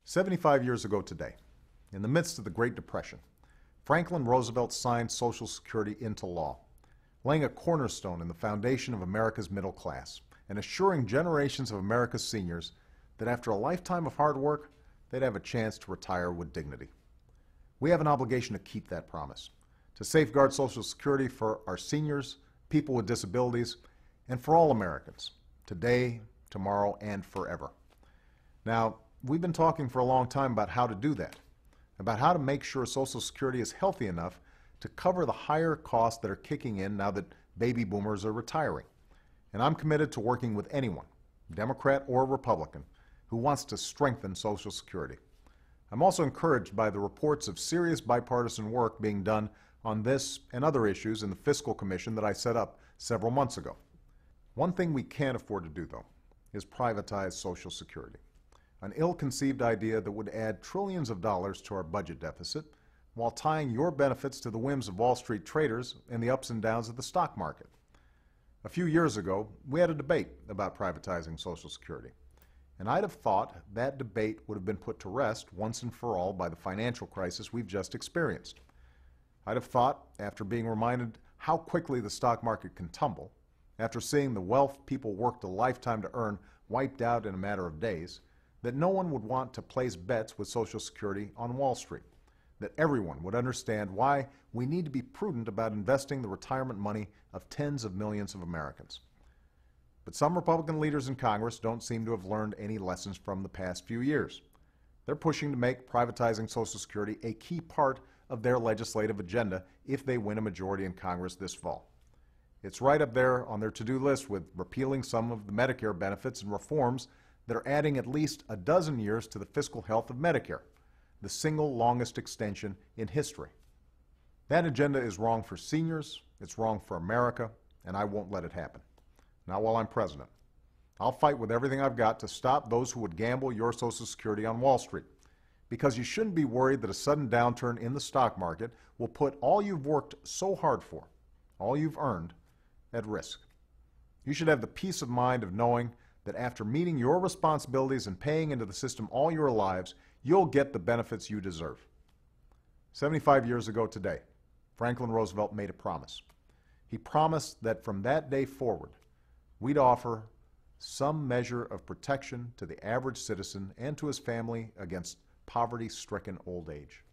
75 years ago today, in the midst of the Great Depression, Franklin Roosevelt signed Social Security into law, laying a cornerstone in the foundation of America's middle class and assuring generations of America's seniors that after a lifetime of hard work, they'd have a chance to retire with dignity. We have an obligation to keep that promise, to safeguard Social Security for our seniors, people with disabilities, and for all Americans, today, tomorrow, and forever. Now, we've been talking for a long time about how to do that, about how to make sure Social Security is healthy enough to cover the higher costs that are kicking in now that baby boomers are retiring. And I'm committed to working with anyone, Democrat or Republican, who wants to strengthen Social Security. I'm also encouraged by the reports of serious bipartisan work being done on this and other issues in the Fiscal Commission that I set up several months ago. One thing we can't afford to do, though, is privatize Social Security, an ill-conceived idea that would add trillions of dollars to our budget deficit while tying your benefits to the whims of Wall Street traders and the ups and downs of the stock market. A few years ago, we had a debate about privatizing Social Security, and I'd have thought that debate would have been put to rest once and for all by the financial crisis we've just experienced. I'd have thought, after being reminded how quickly the stock market can tumble, after seeing the wealth people worked a lifetime to earn wiped out in a matter of days, that no one would want to place bets with Social Security on Wall Street, that everyone would understand why we need to be prudent about investing the retirement money of tens of millions of Americans. But some Republican leaders in Congress don't seem to have learned any lessons from the past few years. They're pushing to make privatizing Social Security a key part of their legislative agenda if they win a majority in Congress this fall. It's right up there on their to-do list with repealing some of the Medicare benefits and reforms that are adding at least a dozen years to the fiscal health of Medicare, the single longest extension in history. That agenda is wrong for seniors, it's wrong for America, and I won't let it happen. Not while I'm president. I'll fight with everything I've got to stop those who would gamble your Social Security on Wall Street, because you shouldn't be worried that a sudden downturn in the stock market will put all you've worked so hard for, all you've earned, at risk. You should have the peace of mind of knowing that after meeting your responsibilities and paying into the system all your lives, you'll get the benefits you deserve. 75 years ago today, Franklin Roosevelt made a promise. He promised that from that day forward, we'd offer some measure of protection to the average citizen and to his family against poverty-stricken old age.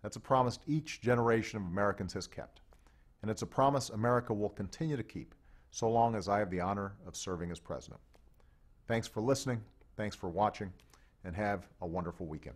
That's a promise each generation of Americans has kept, and it's a promise America will continue to keep so long as I have the honor of serving as president. Thanks for listening, thanks for watching, and have a wonderful weekend.